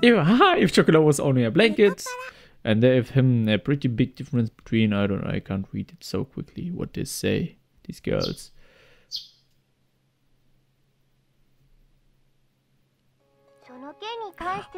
If chocolate was only a blanket, and they have him a pretty big difference between, I don't know, I can't read it so quickly, what they say, these girls.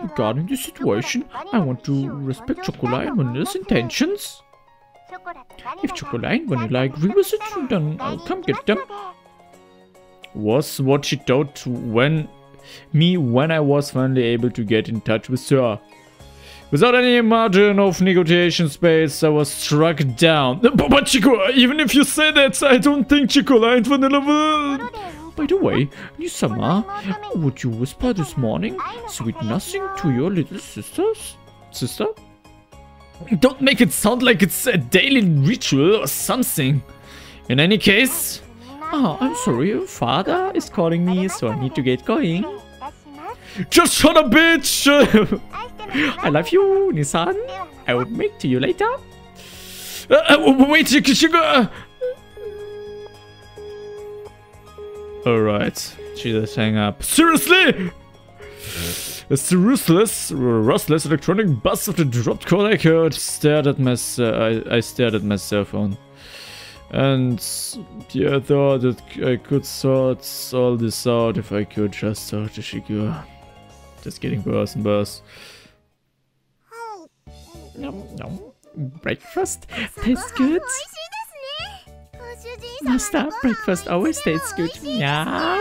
Regarding the situation, I want to respect Chocolate and Vanilla's intentions. If Chocolate and Vanilla agree with it, then I'll come get them. Was what she told when I was finally able to get in touch with her. Without any margin of negotiation space, I was struck down. But Chico, even if you say that, I don't think Chocolate and Vanilla will... By the way, Nisama, would you whisper this morning sweet nothing to your little sisters? Sister? Don't make it sound like it's a daily ritual or something. In any case... Oh, I'm sorry, father is calling me, so I need to get going. Just shut up, bitch! I love you, Nissan. I will make to you later. Wait, sugar! Alright, she just hang up. Seriously? As the ruthless electronic buzz of the dropped call I heard, I stared at my cell phone. And yeah, I thought that I could sort all this out if I could just talk to Shigure. Just getting worse and worse. No. Breakfast tastes good. Master, breakfast always tastes good. Meow.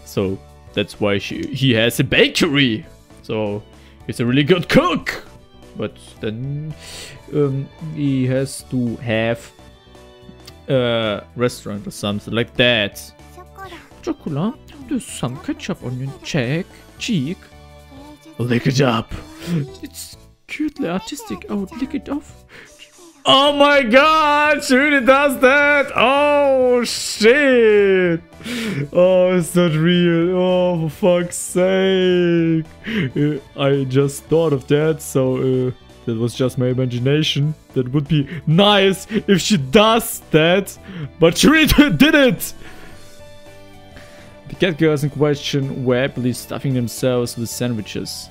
So that's why he has a bakery. So he's a really good cook. But then he has to have a restaurant or something like that. Chocolate, there's some ketchup on your cheek. Lick it up. It's cutely artistic. I would lick it off. Oh my god, she really does that. Oh shit. Oh, it's not real. Oh, for fuck's sake. I just thought of that, so that was just my imagination. That would be nice if she does that, but she really did it. The cat girls in question were happily stuffing themselves with sandwiches.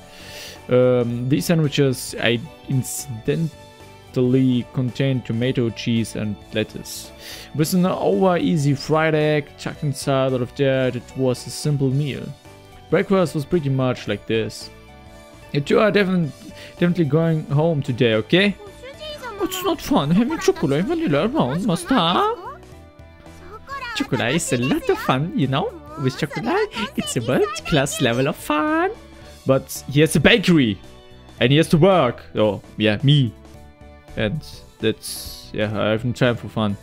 These sandwiches I incidentally contained tomato, cheese and lettuce. With an over-easy fried egg chucked inside out of that, it was a simple meal. Breakfast was pretty much like this. You two are definitely going home today, okay? It's not fun having chocolate and vanilla around, master. Chocolate is a lot of fun, you know? With chocolate, it's a world-class level of fun. But he has a bakery. And he has to work. Oh, yeah, me. And that's... yeah, I have no time for fun.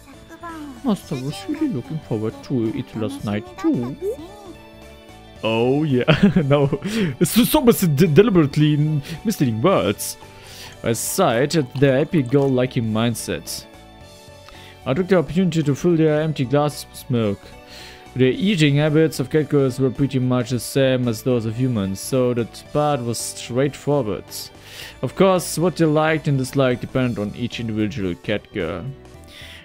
Master was really looking forward to it last night too. Oh, yeah. No. It's so much deliberately misleading words. I sighed at their happy-go-lucky mindset. I took the opportunity to fill their empty glasses with milk. The eating habits of cat girls were pretty much the same as those of humans, so that part was straightforward. Of course, what they liked and disliked depended on each individual cat girl.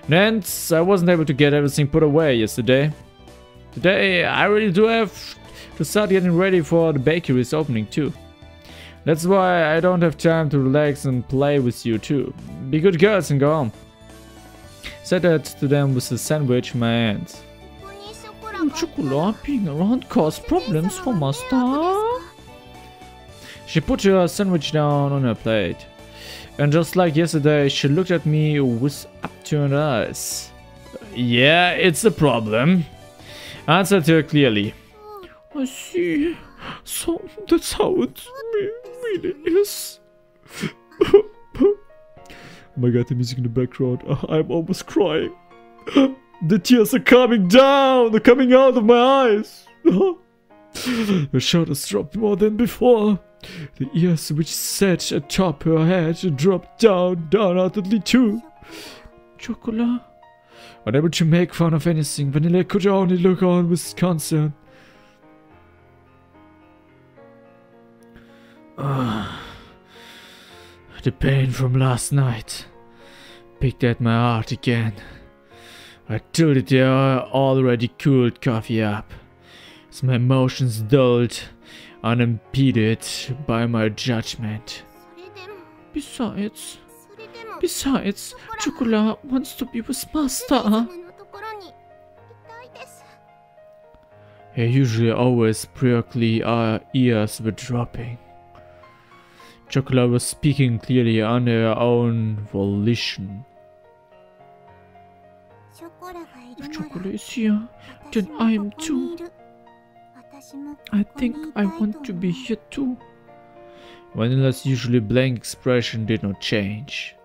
And I wasn't able to get everything put away yesterday. Today, I really do have to start getting ready for the bakery's opening too. That's why I don't have time to relax and play with you too. Be good girls and go home. Said that to them with a sandwich in my hand. Chocolate being around caused problems for Master. She put her sandwich down on her plate. And just like yesterday, she looked at me with upturned eyes. Yeah, it's a problem. I answered her clearly. I see. So that's how it really is. Oh my god, the music in the background. I'm almost crying. The tears are coming down. They're coming out of my eyes. Her shoulders dropped more than before. The ears which sat atop her head dropped down utterly too. Chocolate. Unable to make fun of anything, Vanilla could only look on with concern. The pain from last night picked at my heart again. I tilted the already cooled coffee up. as my emotions dulled, unimpeded by my judgment. Besides, Chocolat wants to be with Master. Her usually always prickly ears were dropping. Chocolat was speaking clearly on her own volition. If Chocolat is here, then I am too. I think I want to be here too. Vanilla's usually blank expression did not change.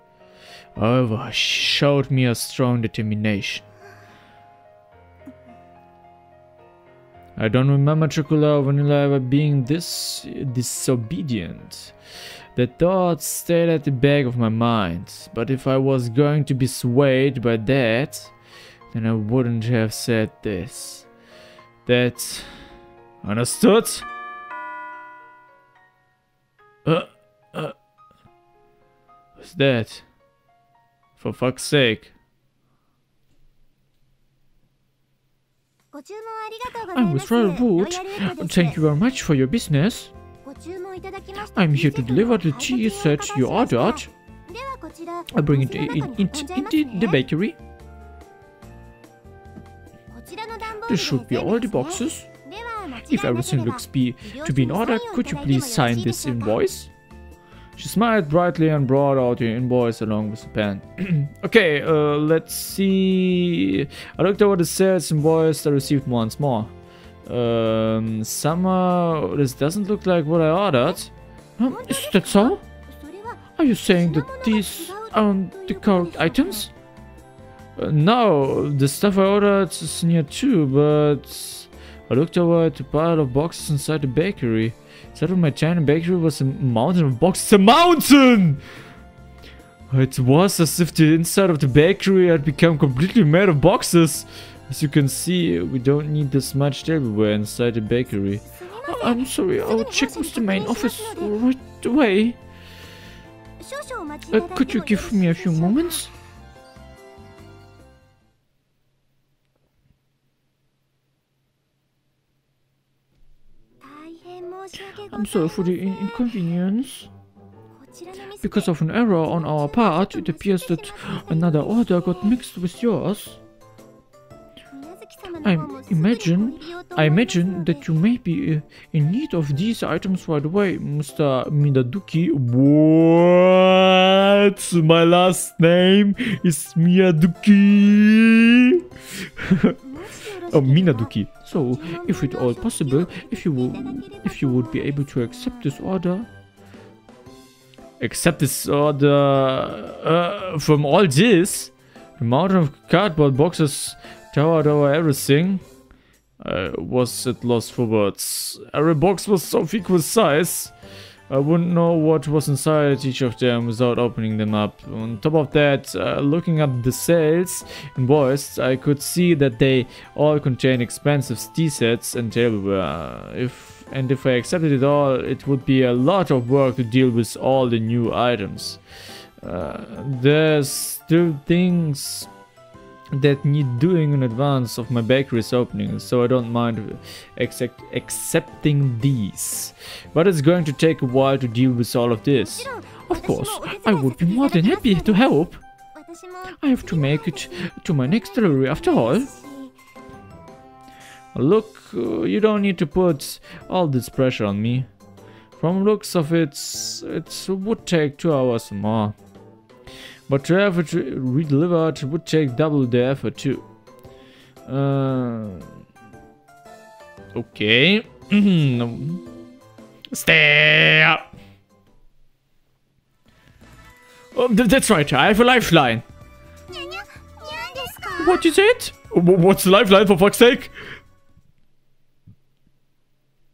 However, she showed me a strong determination. I don't remember Chocolat or Vanilla ever being this disobedient. The thoughts stayed at the back of my mind, but if I was going to be swayed by that, then I wouldn't have said this. That... Understood? What's that? For fuck's sake. I was rather rude. Thank you very much for your business. I'm here to deliver the cheese that you ordered. I'll bring it into the bakery. This should be all the boxes. If everything looks to be in order, could you please sign this invoice? She smiled brightly and brought out the invoice along with the pen. Okay, let's see. I looked over the sales invoice I received once more. Somehow this doesn't look like what I ordered. Is that so? Are you saying that these aren't the correct items? No, the stuff I ordered is near too, but I looked over at the pile of boxes inside the bakery. Instead of my tiny bakery was a mountain of boxes. A mountain! It was as if the inside of the bakery had become completely made of boxes. As you can see, we don't need this much tableware inside the bakery. I'm sorry, I'll check with the main office right away. Could you give me a few moments? I'm sorry for the inconvenience. Because of an error on our part, it appears that another order got mixed with yours. I imagine that you may be in need of these items right away, Mr. Minaduki. What? My last name is Miyaduki. Oh, Minaduki. So, if at all possible, if you would be able to accept this order. Accept this order from all this? The mountain of cardboard boxes towered over everything. I was at loss for words. Every box was of equal size. I wouldn't know what was inside each of them without opening them up. On top of that, looking at the sales invoice, I could see that they all contain expensive tea sets and tableware. If I accepted it all, it would be a lot of work to deal with all the new items. There's still things that need doing in advance of my bakery's opening, so I don't mind accepting these. But it's going to take a while to deal with all of this. Of course, I would be more than happy to help. I have to make it to my next delivery after all. Look, you don't need to put all this pressure on me. From looks of it would take 2 hours or more. But to have it re-delivered would take double the effort too. Okay. Stay up. Oh, that's right, I have a lifeline. What is it? What's the lifeline, for fuck's sake?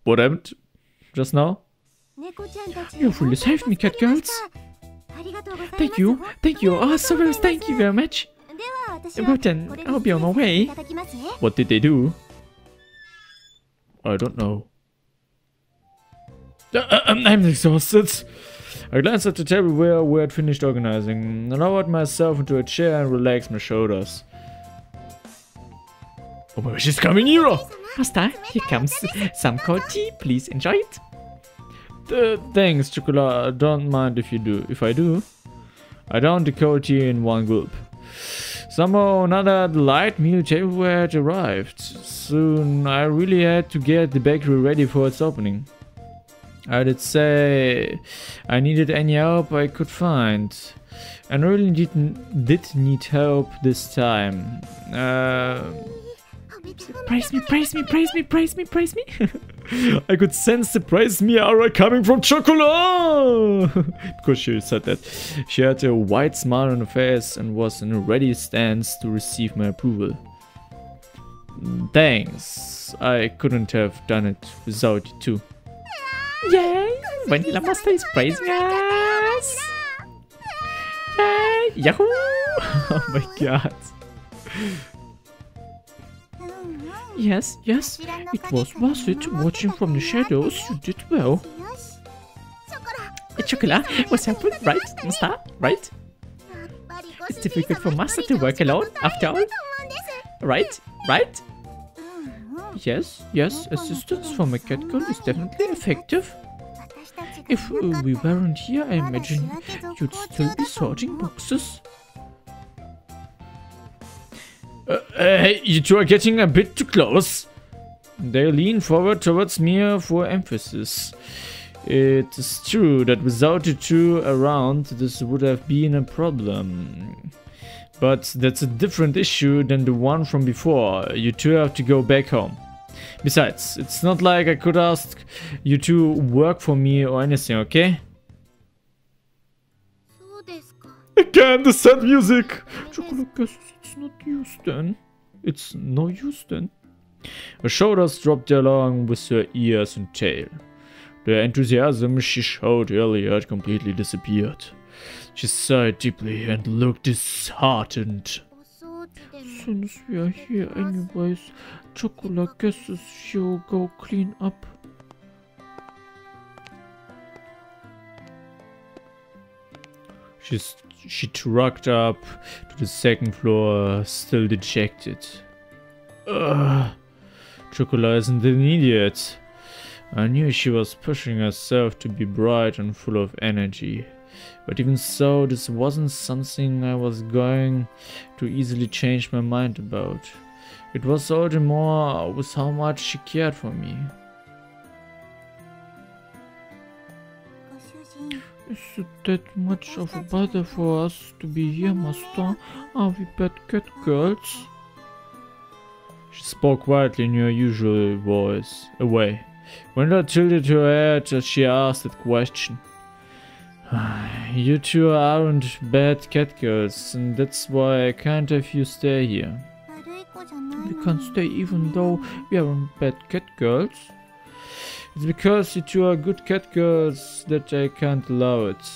What happened just now? You've really saved me, cat girls. Thank you. Oh, so very thank you very much. Well then, I'll be on my way. What did they do? I don't know. I'm exhausted. I glanced at the table where we had finished organizing. I lowered myself into a chair and relaxed my shoulders. Oh my gosh, she's coming here! Master, here comes some cold tea. Please enjoy it. Thanks, Chocolat. Don't mind if you do. If I do, I downed the cold tea in one gulp. Somehow or another, the light meal tableware had arrived. Soon, I really had to get the bakery ready for its opening. I did say I needed any help I could find. And I really did need help this time. Praise me, praise me, praise me, praise me, praise me. I could sense the praise me aura coming from Chocolat. Because she said that. She had a wide smile on her face and was in a ready stance to receive my approval. Thanks. I couldn't have done it without you too. Yay! Vanilla Master is praising us! Yay! Yahoo! Oh my god. Yes, yes, it was worth it. Watching from the shadows, you did well. Chocolat was helpful, right, Master? Right? It's difficult for Master to work alone, after all. Right? Right? Yes, yes, assistance from a cat girl is definitely effective. If we weren't here, I imagine you'd still be sorting boxes. Hey, you two are getting a bit too close. They lean forward towards me for emphasis. It is true that without you two around, this would have been a problem. But that's a different issue than the one from before. You two have to go back home. Besides, it's not like I could ask you to work for me or anything, okay? I can't understand music! Chocolate guesses it's not use then. It's no use then. Her shoulders dropped along with her ears and tail. The enthusiasm she showed earlier had completely disappeared. She sighed deeply and looked disheartened. Since we are here anyways, Chocolate guesses she'll go clean up. She trucked up to the second floor, still dejected. Chocolate isn't an idiot. I knew she was pushing herself to be bright and full of energy. But even so, this wasn't something I was going to easily change my mind about. It was all the more with how much she cared for me. Is it that much of a bother for us to be here, Master? Are we bad cat girls? She spoke quietly in her usual voice. Away. Wanda tilted her head as she asked that question. You two aren't bad cat girls, and that's why I can't have you stay here. We can't stay even though we aren't bad cat girls. It's because you two are good cat girls that I can't allow it.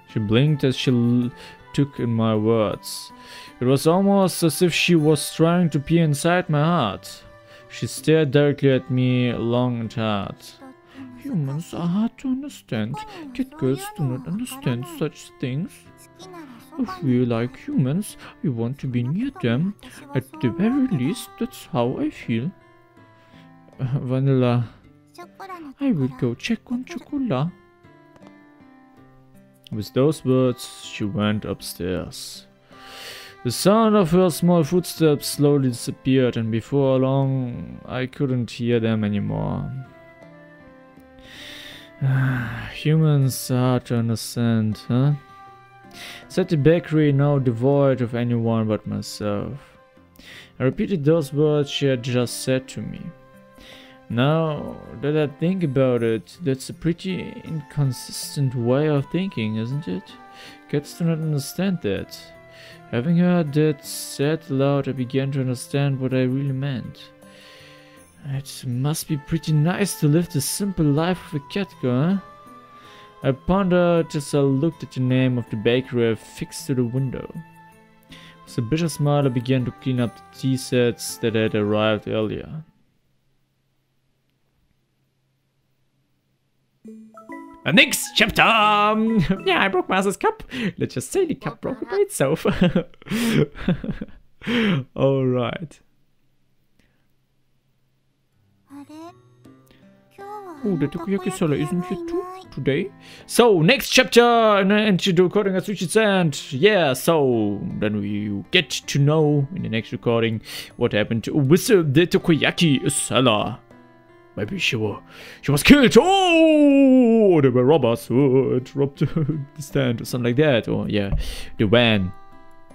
She blinked as she took in my words. It was almost as if she was trying to peer inside my heart. She stared directly at me long and hard. Humans are hard to understand. Cat girls do not understand such things. If we like humans, we want to be near them. At the very least, that's how I feel. Vanilla, I will go check on Chocolat. With those words, she went upstairs. The sound of her small footsteps slowly disappeared, and before long, I couldn't hear them anymore. Humans are hard to understand, huh? Said the bakery, now devoid of anyone but myself. I repeated those words she had just said to me. Now that I think about it, that's a pretty inconsistent way of thinking, isn't it? Cats do not understand that. Having heard that said aloud, I began to understand what I really meant. It must be pretty nice to live the simple life of a cat girl, huh? I pondered as I looked at the name of the bakery affixed to the window. With a bitter smile, I began to clean up the tea sets that had arrived earlier. Next chapter! Yeah, I broke Master's cup. Let's just say the cup broke by itself. All right. Oh, the takoyaki seller isn't here too today. So, next chapter and the recording, as Sushi said. Yeah, so then we get to know in the next recording what happened with the takoyaki seller. Maybe she was killed. Oh, there were robbers who robbed the stand or something like that. Or yeah, the van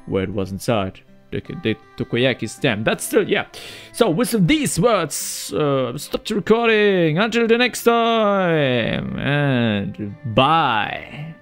where it was inside. The takoyaki stand. That's still, yeah. So with these words, stop the recording. Until the next time. And bye.